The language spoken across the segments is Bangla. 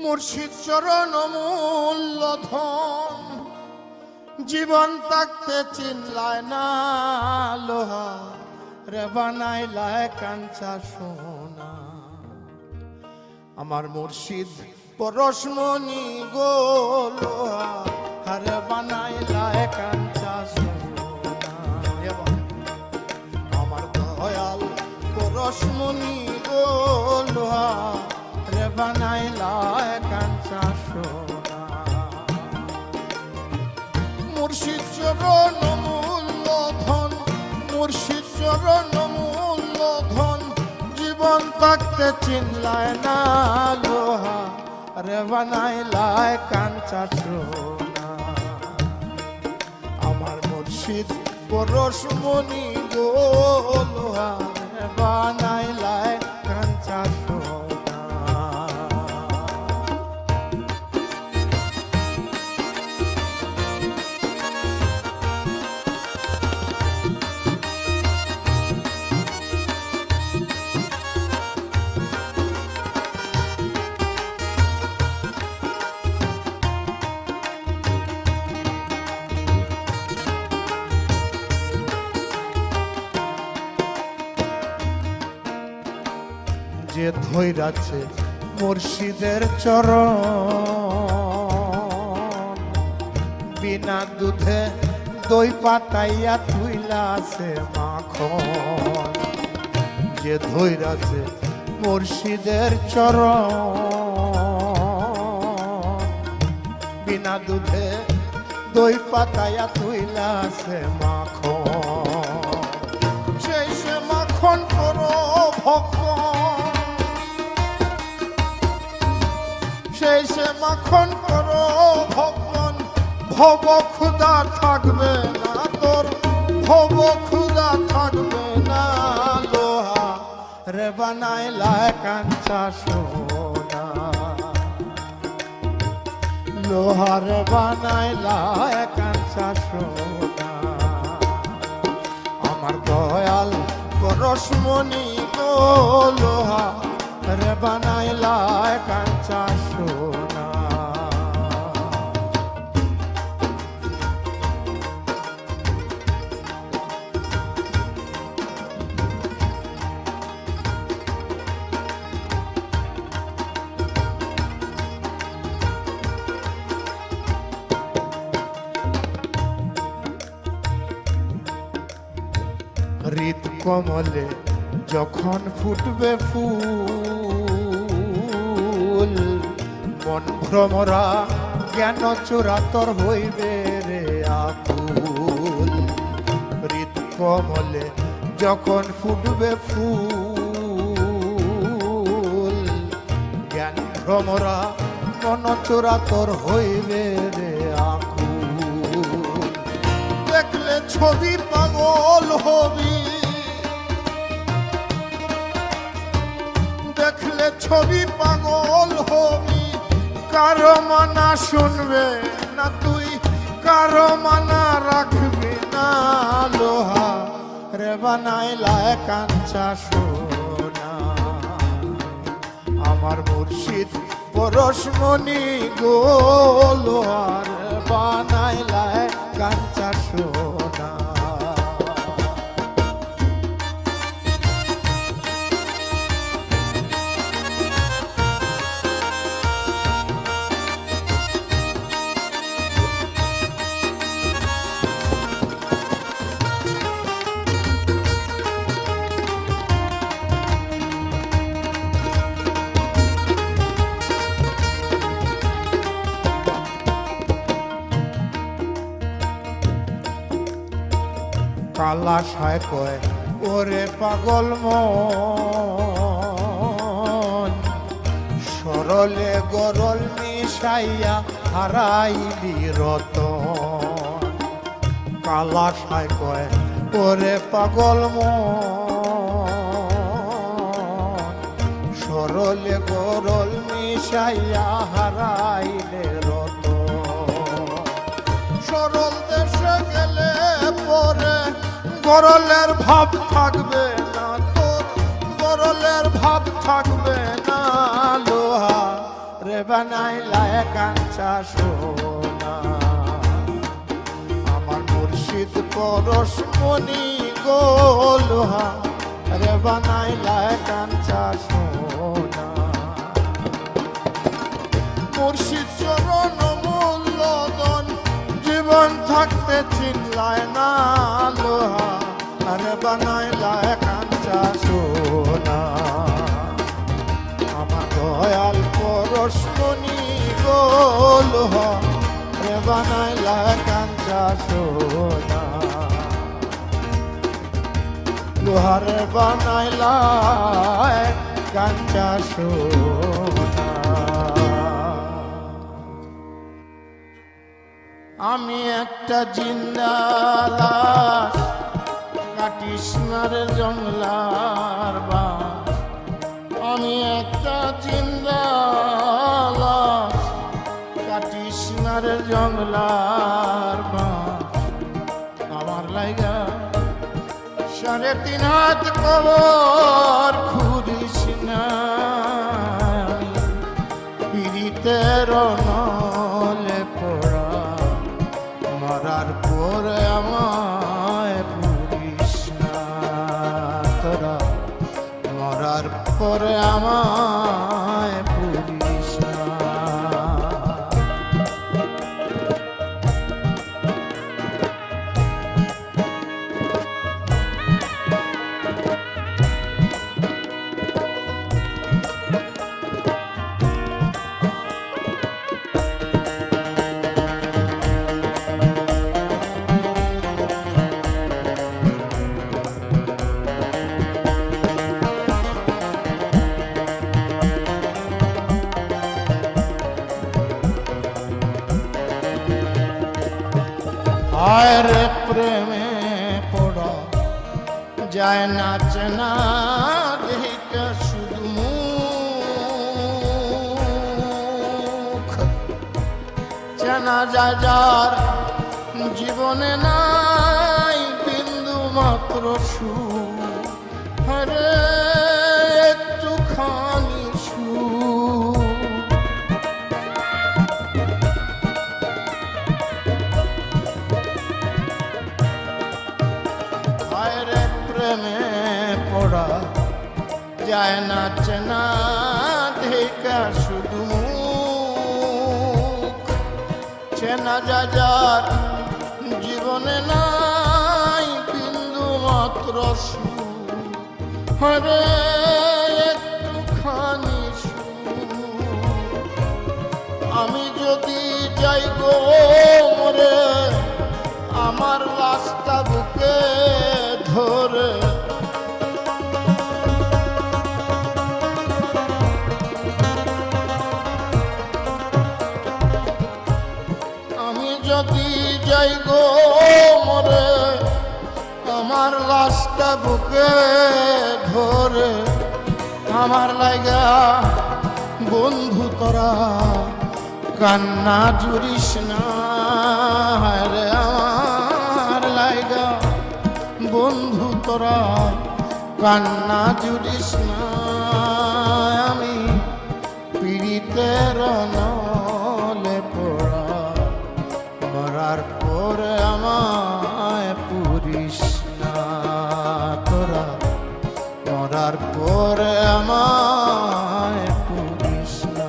মুর্শিদ চরণ মূল্য ধন, জীবন থাকতে চিনলায় না লোহা রে বানাইলায় কাঞ্চা সোনা। আমার মুর্শিদ পরশমণি গো লোহা রে বানাইলায় কাঞ্চা সোনা। আমার দয়াল পরশমণি গো লোহা রে বানাইলায় কাঞ্চা সোনা। মুর্শিদ চরণ মূল্য ধন, মুর্শিদ চরণ মূল্য ধন, জীবন থাকতে চিনলায় না লোহা রে বানাইলায় কাঞ্চা সোনা। আমার মুর্শিদ পরশমণি গো লোহা রে বানাইলায় কাঞ্চা সোনা। যে ধৈরাছে মুর্শিদের চরণ, বিনা দুধে দই পাতাইয়া তুইলাছে মাখন। যে ধৈরাছে মুর্শিদের চরণ, বিনা দুধে দই পাতাইয়া তুইলাছে মাখন। সেই সে মাখন করো ভক্ত, সেই সে মাখন করো ভগবান। ভব ক্ষুধা থাকবে না তোর, ভব ক্ষুধা থাকবে না লোহা রে বানাইলায় কাঞ্চা সোনা। লোহা রে বানাইলায় কাঞ্চা সোনা। আমার দয়াল পরশমণি গো লোহা রে বানাইলায় কাঞ্চা সোনা। হৃদ কমলে যখন ফুটবে ফুল, মন ভ্রমরা জ্ঞান চোরাতর হইবে রে আকুল। হৃদ কমলে যখন ফুটবে ফুল, জ্ঞান ভ্রমরা মন চোরাতর হইবে রে আকুল। দেখলে ছবি পাগল হবি, দেখলে ছবি পাগল হবি। কারো মানা শুনবে না তুই, কারো মানা রাখবি না লোহা রে বানাইলায় কাঞ্চা সোনা। আমার মুর্শিদ পরশমণি গো লোহা রে বানাইলায় কাঞ্চা সোনা। কালা সায় কয় ওরে পাগল মন, সরলে গরল মিশাইয়া হারাইলি রতন। কালা সায় কয় ওরে পাগল মন, সরলে গরল মিশাইয়া হারাইলে রতন। সরল দেশে গেলে পরে গরলের ভাব থাকবে না তোর, গরলের ভাব থাকবে না লোহা রে বানাইলা কাঞ্চা সোনা আমার মুর্শিদ পরশমণি গো লোহা রে বানাইলা কাঞ্চা সোনা মুর্শিদ চরণ মূল্যধন জীবন থাকতে চিনলায় না লোহা রে বানাইলা কাঞ্চা সোনা আমার দয়াল পরশমণি গো লোহা রে বানাইলা কাঞ্চা সোনা লোহারে বানাইলা কাঞ্চা সোনা আমি একটা জিন্দা লাশ কাটিসনারের জঙ্গলার বাস আমি একটা জিন্দা লাশ কাটিসনারের জঙ্গলার বাস আমার লাইগা 3.5 হাত কবর খুঁড়িস না পীড়িতের নলে পড়া মরার পরে আমায় পুরিস না তোরা মরার পরে আমায় পুরিস না আর প্রেমে পড়া যায় না চেনা দেখে শুধু মুখ চেনা যায় যার জীবনে নাই বিন্দু মাত্র সুখ হরে একটুখানি সুখ প্রেমে পড়া যায় না চেনা দেখা শুধু মুখ চেনা যায় যার জীবনে নাই বিন্দু মাত্র সুখ হরে একটুখানি সুখ আমি যদি যাই গো মরে আমার লাশটা বুকে ধরে আমি যদি যাই গো মরে আমার লাশটা বুকে ধরে আমার লাগা বন্ধু তোরা কান্না জুড়িস না রে আমার লাগা বন্ধু তোরা কান্না জুড়িস না আমি পীড়িতের নলে পড়া মরার পরে আমায় পুরিস না তোরা মরার পরে আমায় পুরিস না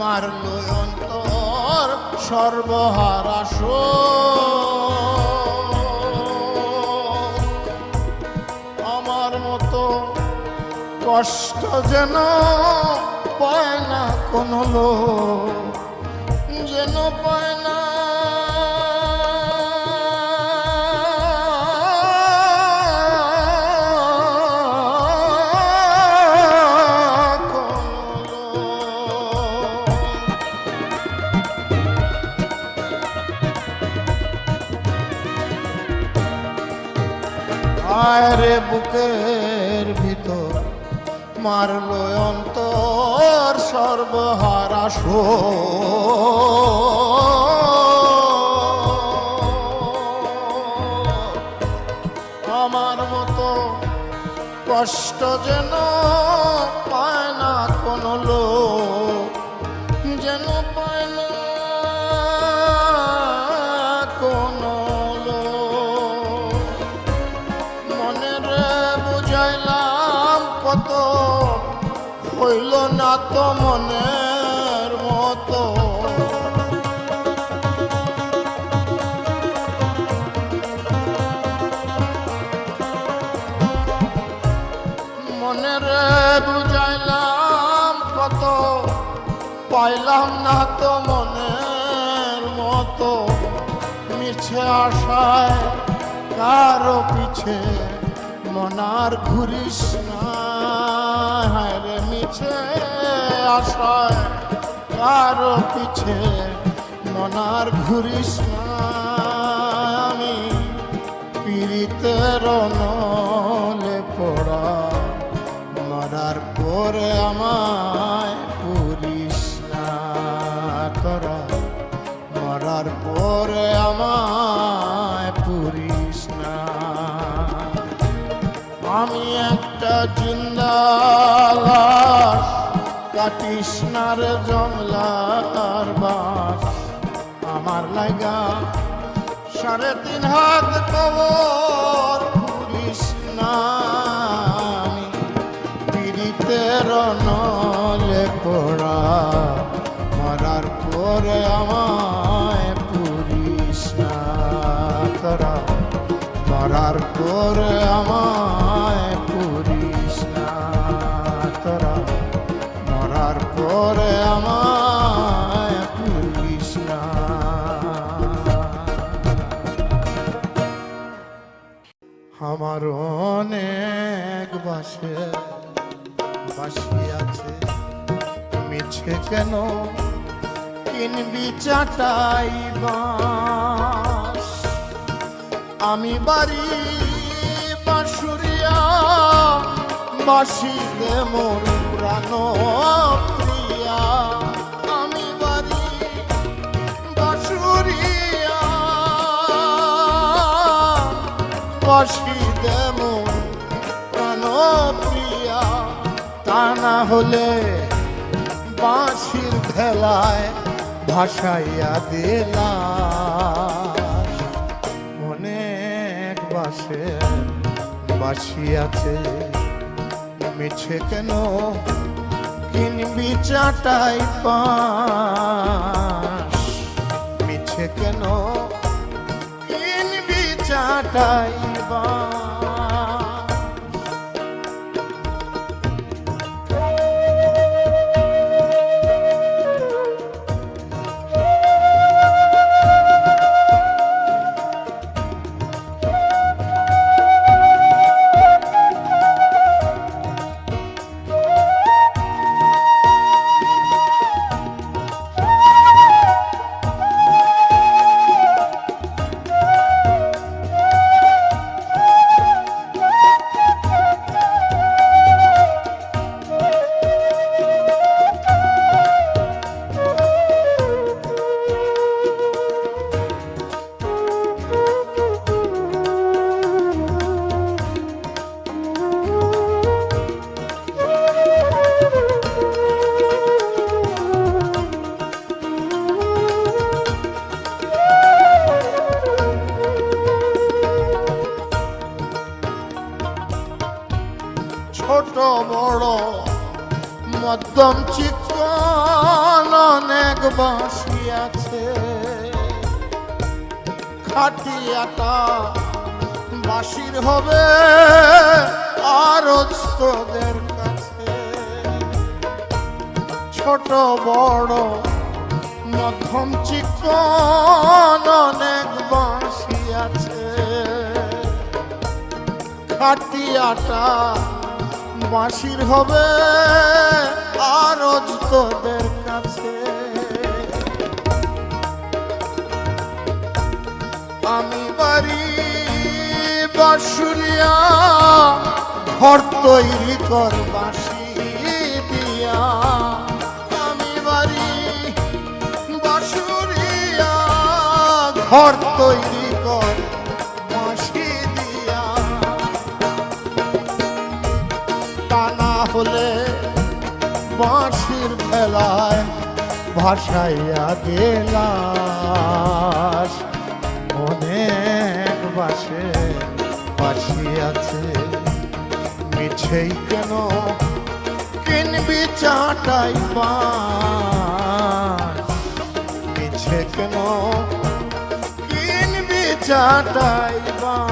মারল অন্তর সর্বহারা আমার মতো কষ্ট যেন পায় না কোনো লোক, যেন পায় না আরে বুকের ভিতর মারল অন্তর সর্বহারা আমার মতো কষ্ট যেন পায় না কোনো লোক, যেন পায় না কোনো লোক। মনে রে বুঝাইলাম কত, হইল না তো মনের মতো। মনে রে বুঝাইলাম কত, পাইলাম না তো মনের মতো। মিছে আশায় কারো পিছে মনার ঘুরিস না, রে মিছে আশায় কারো পিছে মনার ঘুরিস না। আমি পীড়িতের নলে পড়া, মরার পরে আমায় পুরিস না তোরা, মরার পরে আমায় পুরিস না। আমি একটা জিন্দা লাশ, কাটিস না রে জংলার বাস। আমার লাগা 3.5 হাত কবর পুরিস না। আমি পীড়িতের নলে পড়া, মরার পরে আমায় পুরিস না তোরা, মরার পরে আমায় পুরিস না তোরা, মরার পরে আমায় পুরিস না। আমার অনেক বাসে বাসি আছে, মিছে কেন কিনবি চাটাই বাঁশ। আমি বাড়ি বাঁশুরিয়া, বাঁশিতে মোর প্রাণ প্রিয়া। আমি বাড়ি বাঁশুরিয়া, বাঁশিতে মোর প্রাণ প্রিয়া। তা না হলে বাঁশির খেলায় ভাসাইয়া দিলাম। অনেক বাসে বাসি আছে, মিছে কেন কিনবি চাটাই পাঁশ। মিছে কেন কিনবি চাটাই বাঁশ। ছোট বড় মধ্যম চিকন বাঁশি আছে, খাটিয়াটা বাঁশির হবে আরজ তোদের কাছে। ছোট বড় মধ্যম চিকন অনেক বাঁশি আছে, খাটিয়াটা বাঁশির হবে আরজ তোদের কাছে। আমি বাড়ি বাঁশুরিয়া, ঘর তৈরি কর বাঁশি দিয়া। আমি বাড়ি বাঁশুরিয়া, ঘর তৈরি কর বাঁশি দিয়া। তা না হলে বাঁশির ভেলায় ভাসাইয়া গেলাস। অনেক বাসে বাঁশি আছে, মিছেই কেন কিনবি চাটাই বাঁশ। মিছে কেন কিনবি চাটাই বাঁশ।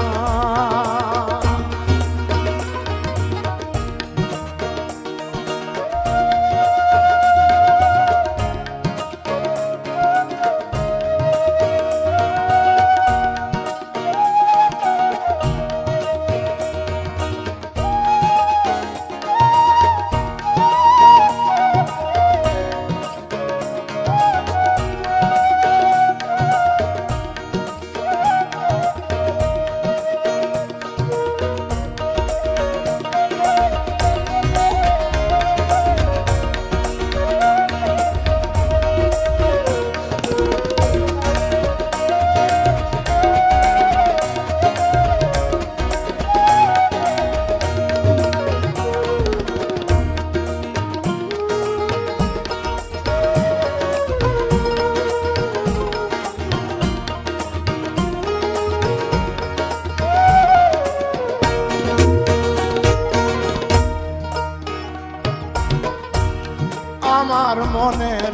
আমার মনের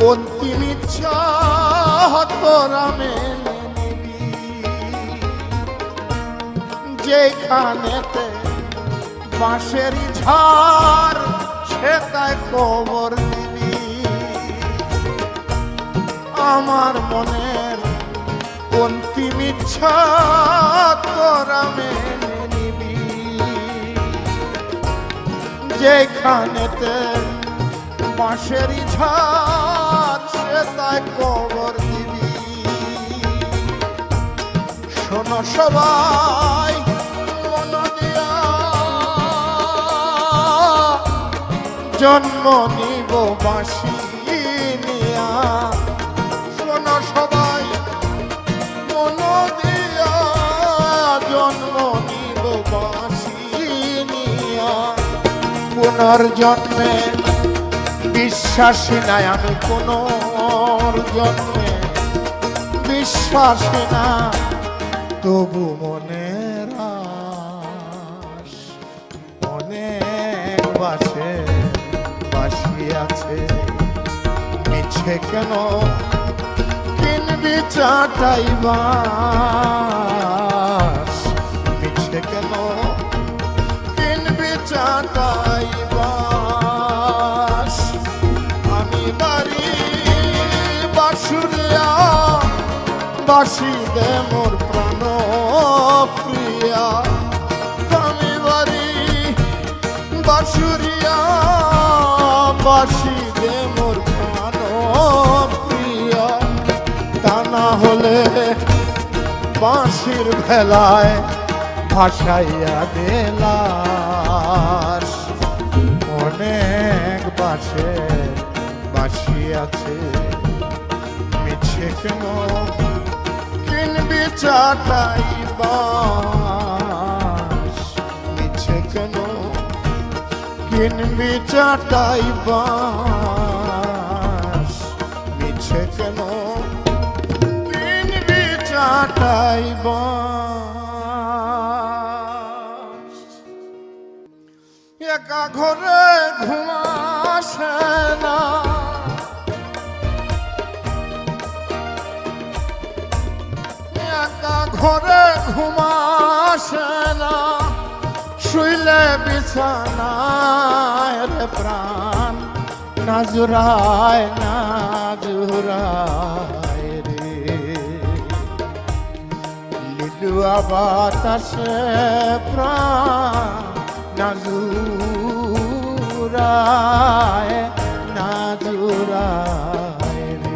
অন্তিম ইচ্ছা তোরা মেনে নিবি, যেখানেতে বাঁশেরই ঝাড় সে তাই খবর দিবি। আমার মনের অন্তিম ইচ্ছা তোরা মেনে নিবি, যেখানেতে বাঁশেরই ঝাড় সে তাই খবর দিবি। শোনো সবাই মন দিয়া, জন্ম নিব বাঁশি নিয়া। শোনো সবাই মন দিয়া, জন্ম নিব বাঁশি নিয়া। পুনর্জন্মে বিশ্বাসী নাই আমি, পুনর্জন্মে বিশ্বাসী না, তবু মনের আশ। অনেক বাসে বাঁশি আছে, মিছে কেন কিনবি চাটাই বাঁশ। মিছে কেন কিনবি চাটাই বাঁশ। আমি বাড়ি বাঁশুরিয়া, বাঁশি দে মোর প্রাণ প্রিয়া। আমি বাড়ি বাঁশুরিয়া, বাঁশি দে মোর প্রাণ প্রিয়া। তা না হলে বাঁশির ভেলায় ভাসাইয়া দিলাস। অনেক বাঁশে বাঁশি আছে, মিছে কেন কিনবি চাটাই বাঁশ। মিছে কেন কিনবি চাটাই বাঁশ। মিছে কেন কিনবি চাটাই বাঁশ। একা ঘরে ঘুমাসে না, ঘরে ঘুমাসে না, শুইলে বিছানায় রে প্রাণ নাজুরায় নাজুরায় রে। লিলুয়া বাতাসে প্রাণ নাজুরায় নাজুরায় রে।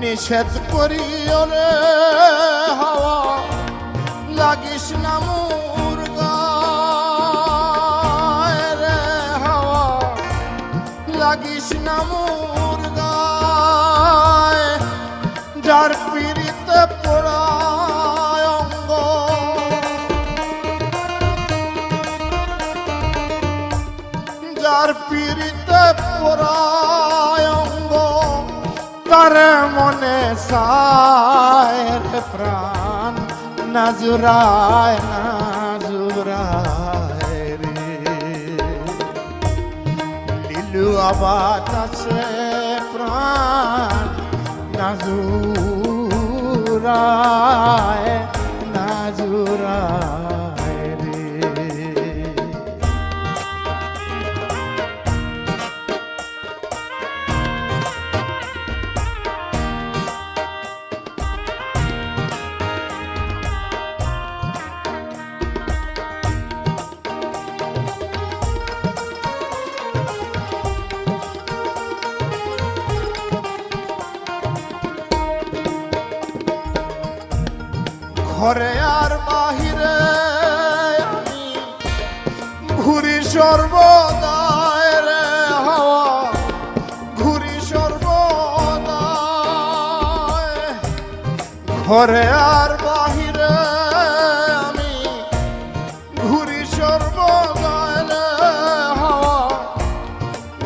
নিষেধ করিও রে হাওয়া, লাগিস না মোর গায় রে হাওয়া, লাগিস না মোর গায়। যার পিড়িতে পোড়ায় অঙ্গ, যার পিড়িতে পোড়ায় অঙ্গ, তার মনে সায় রে প্রাণ নাজুরায় নাজুরায় রে। লিলুয়া বাতাসে প্রাণ নাজুরায় নাজুরায় রে। ঘরে আর বাহিরে আমি ঘুরি সর্বদায় রে হাওয়া, ঘুরি সর্বদায়। ঘরে আর বাহিরে আমি ঘুরি সর্বদায় রে হাওয়া,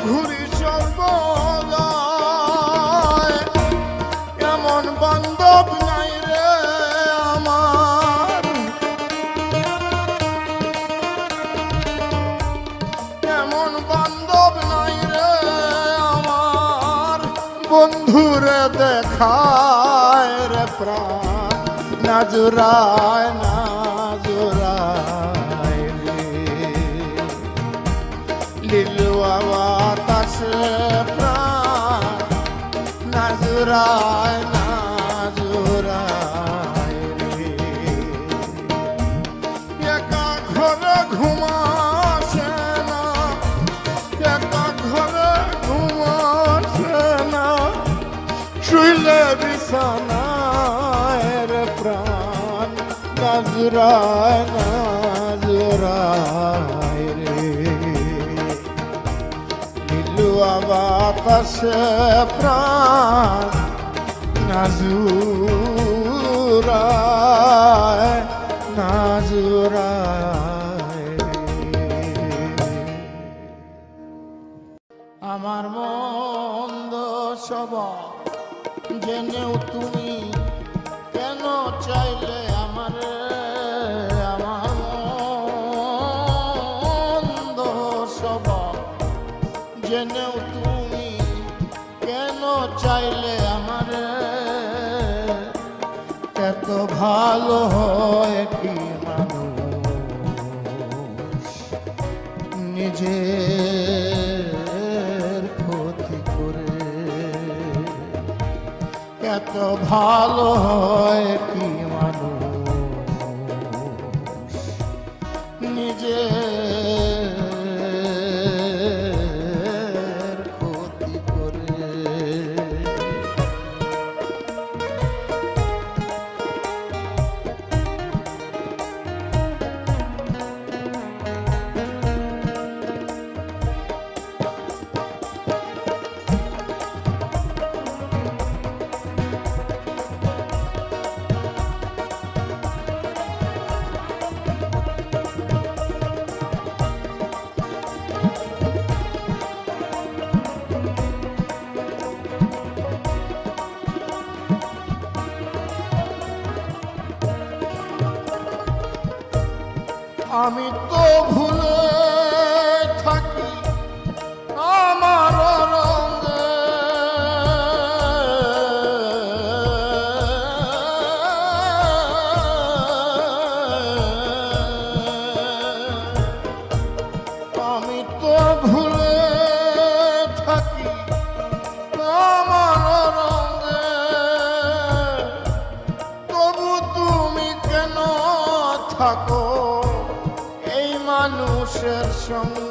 ঘুরি সর্বদায়। এমন বান্ধব নাই রে আমার, এমন বান্ধব নাই রে আমার। বন্ধুরে দেখায় রে প্রাণ নাজুরায় নাজুরায় রে। লিলুয়া বাতাসে প্রাণ নাজুরায় নাজুরায় রে। একা ঘরে ঘুমাসে না, একা ঘরে ঘুমাসে না, শুইলে বিছানায় রে প্রাণ নাজুরায় নাজুরায় রে। লিলুয়া বাতাসে প্রাণ নাজুরায় নাজুরায় রে। আমার মন্দ স্বভাব জেনেও তুমি কেন চাইলে আমারে, আমার মন্দ স্বভাব জেনেও তুমি কেন চাইলে আমারে। এত ভালো হয় কি মানুষ নিজের ক্ষতি করে, এত ভালো হয় কি মানুষ নিজের ক্ষতি করে। আমি তো ভুলে থাকি আমার রঙে, আমি তো ভুলে থাকি আমার রঙে, তবু তুমি কেন থাকো এই মানুষের সঙ্গে।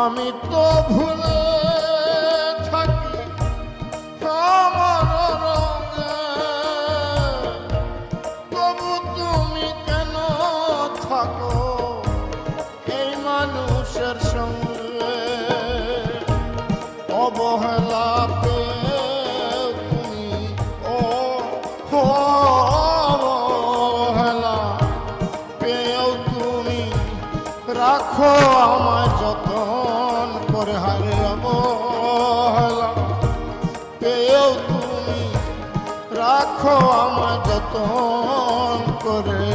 আমি তো ভুলে থাকি আমার রঙে, তবু তুমি কেন থাকো এই মানুষের সঙ্গে। অবহেলা পেয়ে তুমি অবহেলা পেয়েও তুমি রাখো আমায় যতন করে। হারে অবহেলা পেয়েও তুমি রাখো আমায় যতন করে।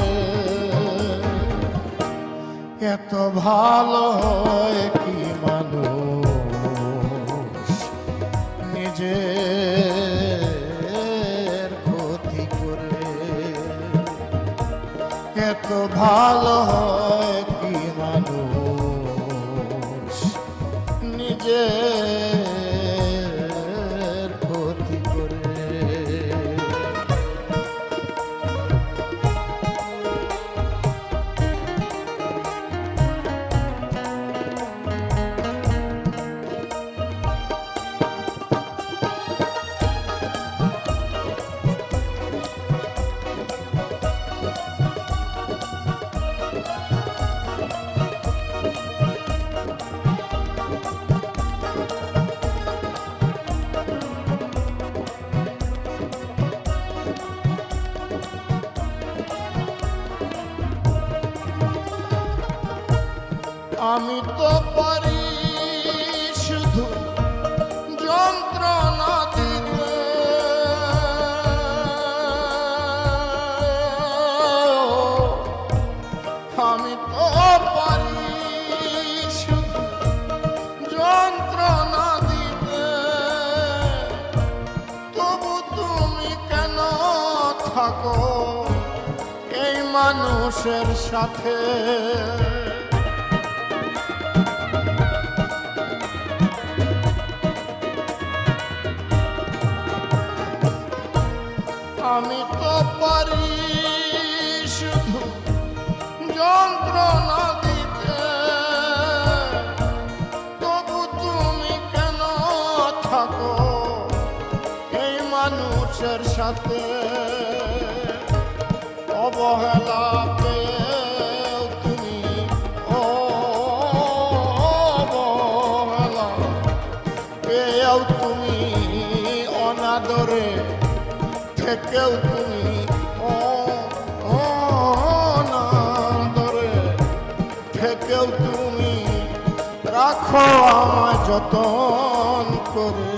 এত ভালো হয় কি মানুষ নিজের ক্ষতি করে। এত ভালো হয় কি মানুষ নিজের ক্ষতি করে। আমি তো পারি শুধু যন্ত্রণা দিতে, আমি তো পারি শুধু যন্ত্রণা দিতে, তবু তুমি কেন থাকো এই মানুষের সাথে। আমি তো পারি শুধু যন্ত্রণা দিতে, তবু তুমি কেন থাকো এই মানুষের সাথে। অবহেলা পেয়েও তুমি অবহেলা পেয়েও তুমি অনাদরে থেকেও তুমি অনাদরে থেকেও তুমি রাখো আমায় যতন করে।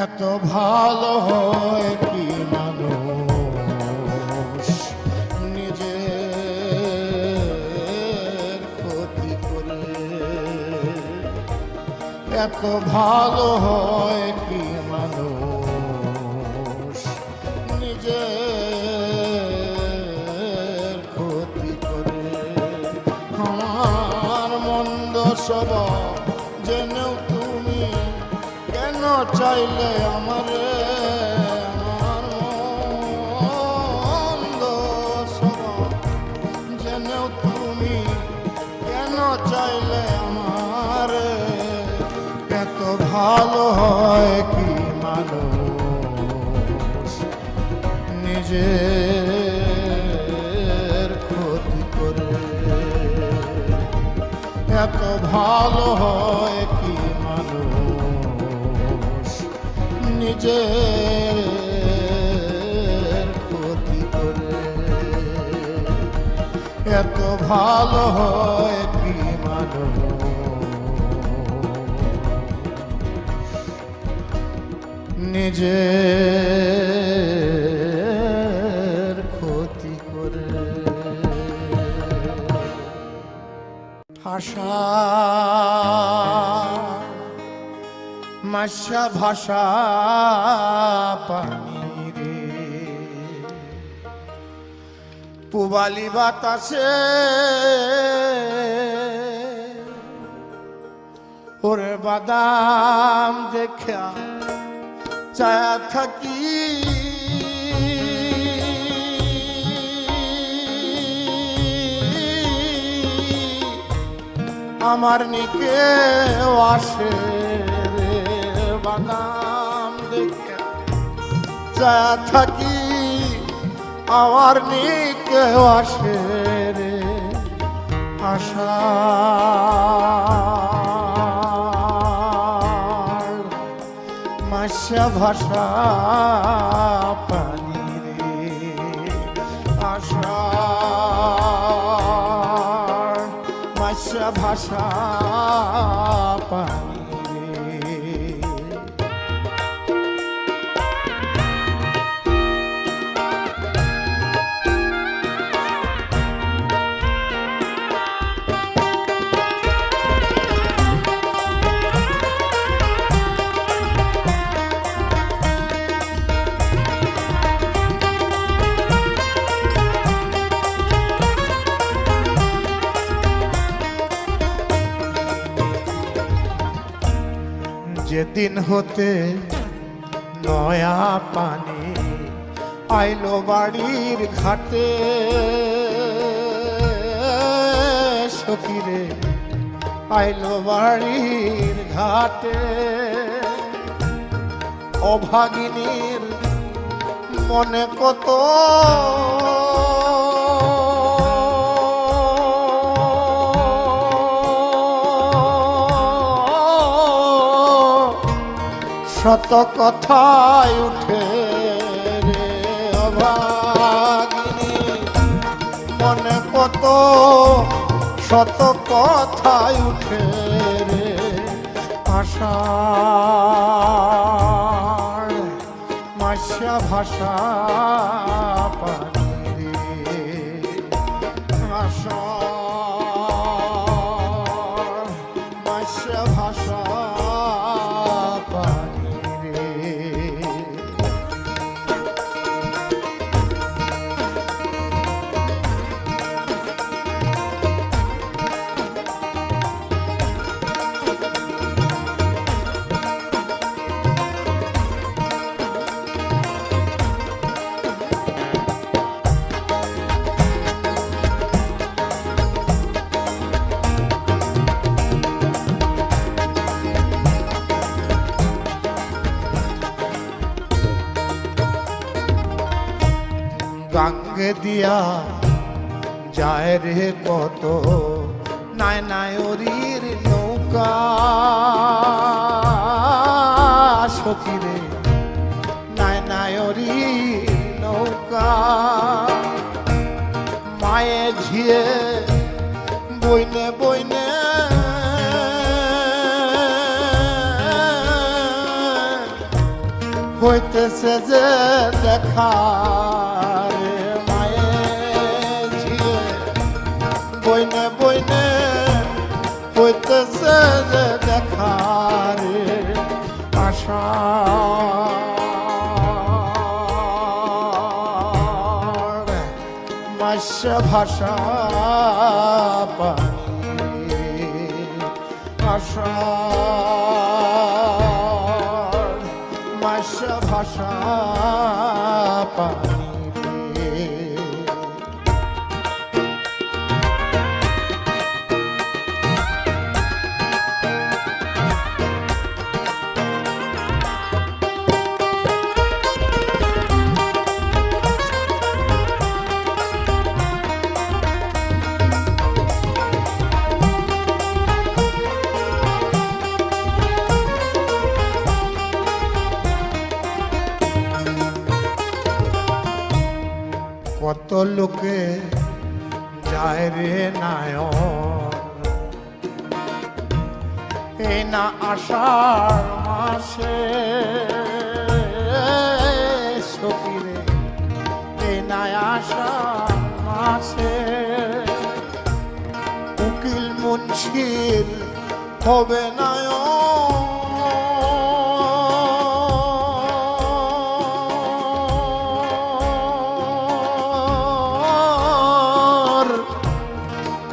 এত ভালো হয় কি মানুষ নিজের ক্ষতি করে। এত ভালো হয় কি মানুষ নিজের ক্ষতি করে। আমার মন্দ স্বভাব জেনেও তুমি কেন চাইলে আমারে। আমার মন্দ স্বভাব জেনেও তুমি কেন চাইলে আমারে। এত ভালো হয় কি মানুষ নিজের ক্ষতি করে। এত ভালো হয় কি মানুষ নিজের ক্ষতি করে। এত ভালো হয় কি মানুষ নিজের ক্ষতি করে। ভাষা মাসা ভাষা পানি রে, পুবালি বাতাসে ওরে বাদাম দেখা চায়া থাকি, আমার নিকে আসে রে বাদাম দেখে চায়া থাকি, আমার নিকে আসে রে আশা মাসা ভাষা পানি রে, আশা মাসা ভাষা পানি রে। যেদিন হতে নয়া পানি আইলো বাড়ির ঘাটে, সখীরে আইলো বাড়ির ঘাটে, অভাগিনীর মনে কত শত কথায় উঠে রে, অভাগিনী মনে কত শত কথায় উঠে রে আশা মাসা ভাষা পানি রে, আশা মাসা ভাষা পানি রে। গাঙ্গে দিয়া যায় রে কত নাই নায়রির নৌকা, সখীরে নাই নায়রি নৌকা, মায়ে ঝিয়ে বইনে বইনে হইতেছে যে দেখা রে, মায়ে ঝিয়ে বইনে বইনে হইতেছে যে দেখা রে আশা মাসা ভাষা পানি, আশা মাসা ভাষা পানি রে। কত লোকে যায় রে নায়ন এই না আষাঢ় মাসে, সকিরে এই নাই আশা আছে উকিল মুন্সির হবে না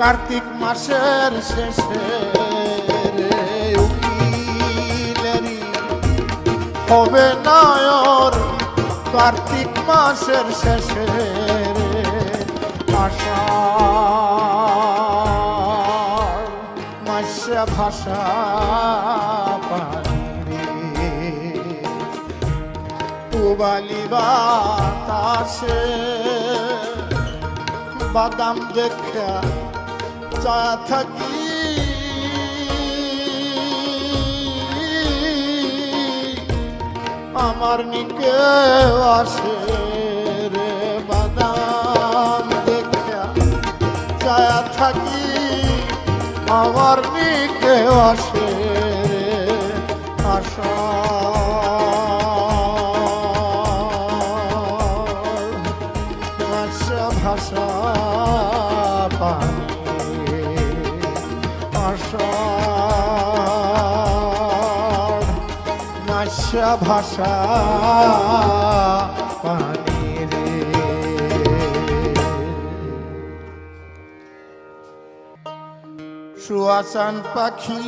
কার্তিক মাসের শেষে উকিলেরি হবে না কার্তিক মাসের শেষে আশা মাসে ভাষা পানি পুবালি বাতাসে বাদাম দেখা চা থাকি আমার নিকে আসে রে বাদাম দেখা চা থাকি আমার নিকে আসে রে আশা ভাষা ভাষা পানি ভাষা ভাষা পানি রে সুয়াসান পাখি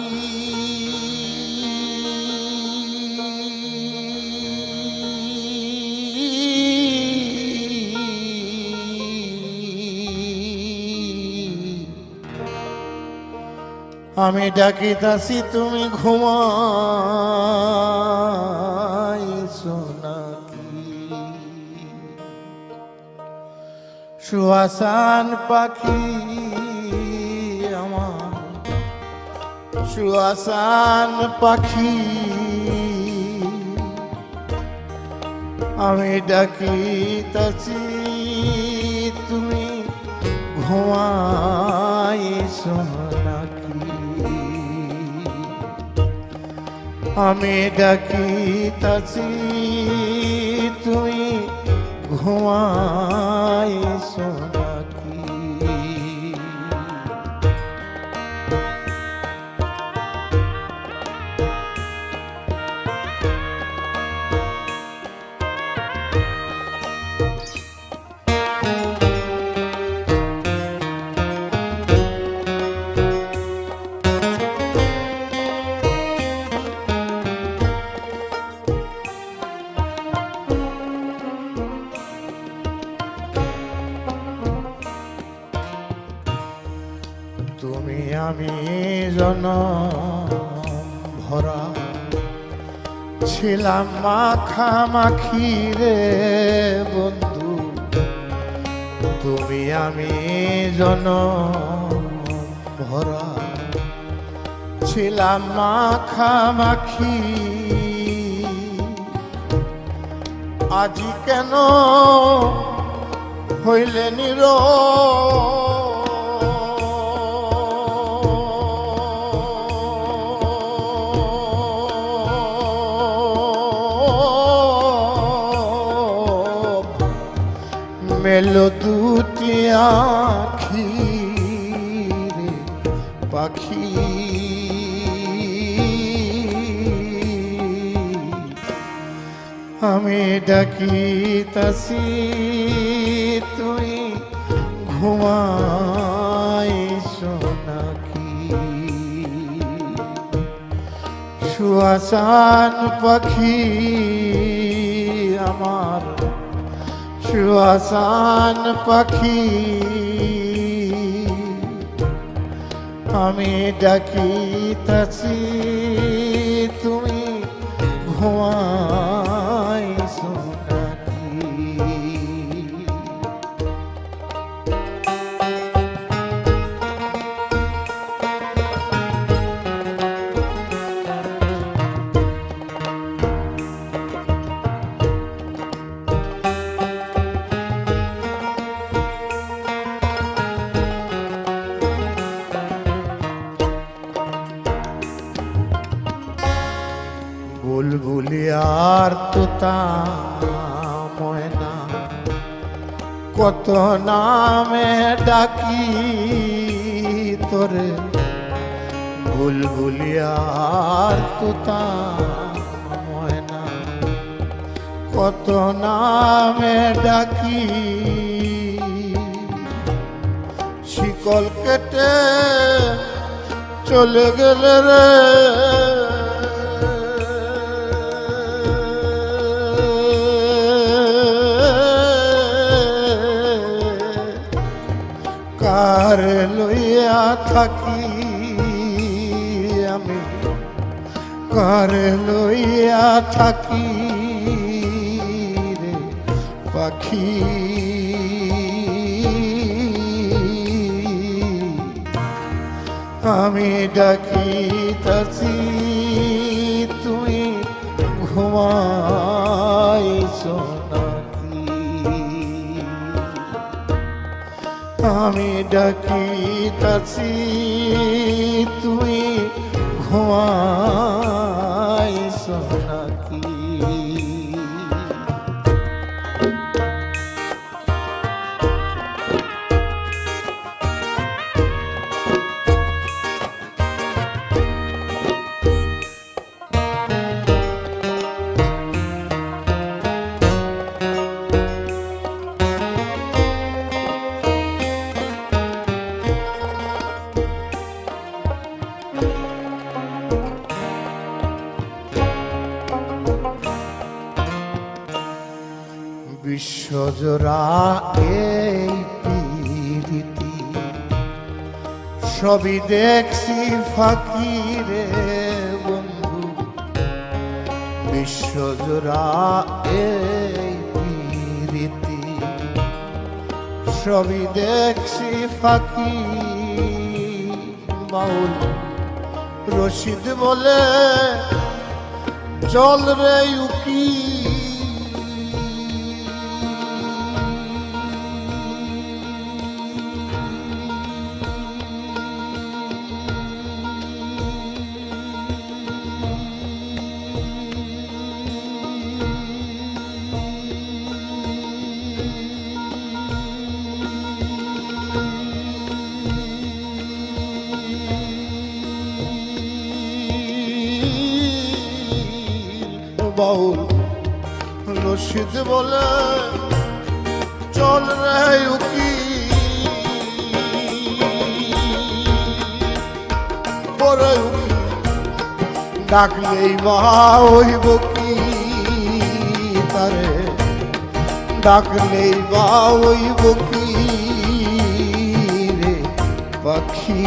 আমি ডাকিতাছি তুমি ঘুমাইছো নাকি সুয়াসান পাখি আমার সুয়াসান পাখি আমি ডাকিতাছি তুমি ঘুমাইছো আমি ডাকিতাছি তুমি ঘুমাইছো নাকি তুমি আমি জনম ভরা ছিলাম মাখামাখি রে বন্ধু তুমি আমি জনম ভরা ছিলাম মাখামাখি আজি কেন হইলে নীরব মেলো দুটি আখি রে পাখি আমি ডাকিতাছি তুই ঘুমাইছো নাকি সুয়াসান পাখি আমার সুয়াসান পাখি আমি ডাকিতাছি তুমি ঘুমাইছো নাকি বুলবুলি আর তোতা কত নামে ডাকি তোরে বুলবুলিয়ার তুতা ময়না, কত নামে ডাকি শিকল কেটে চলে গেলে রে কার লইয়া থাকি আমি, কার লইয়া থাকি রে পাখি। আমি ডাকিতাছি তুমি ঘুমাইছো নাকি, আমি ডাকিতাছি তুমি ঘুমাইছো নাকি। বিশ্বজোড়া এই পীরিতি সবই দেখছি ফাঁকি রে বন্ধু, বিশ্বজোড়া এই পীরিতি সবই দেখছি ফাঁকি। বাউল রশিদ বলে চল রে উকি, বাউল রশিদ বলে চল রে উকি, পরে উকি ডাকলেই বা হইব কি তারে, ডাকলেই বা হইব কি রে পাখি।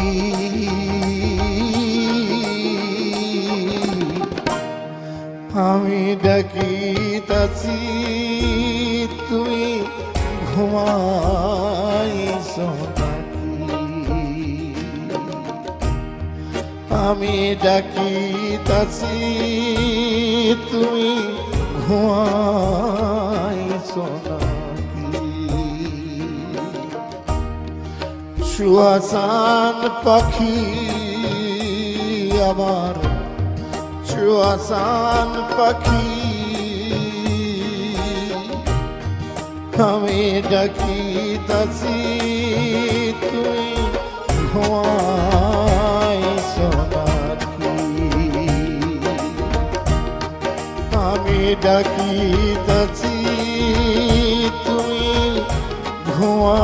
আমি ডাকিতাছি তুমি ঘুমাইছো নাকি, আমি ডাকিতাছি তুমি ঘুমাইছো নাকি। সুয়াসান পাখি আমার, সুয়াসান পাখি আমি ডাকিতাছি তুমি ঘুমাইছো নাকি, আমি ডাকিতাছি তুমি ঘুমা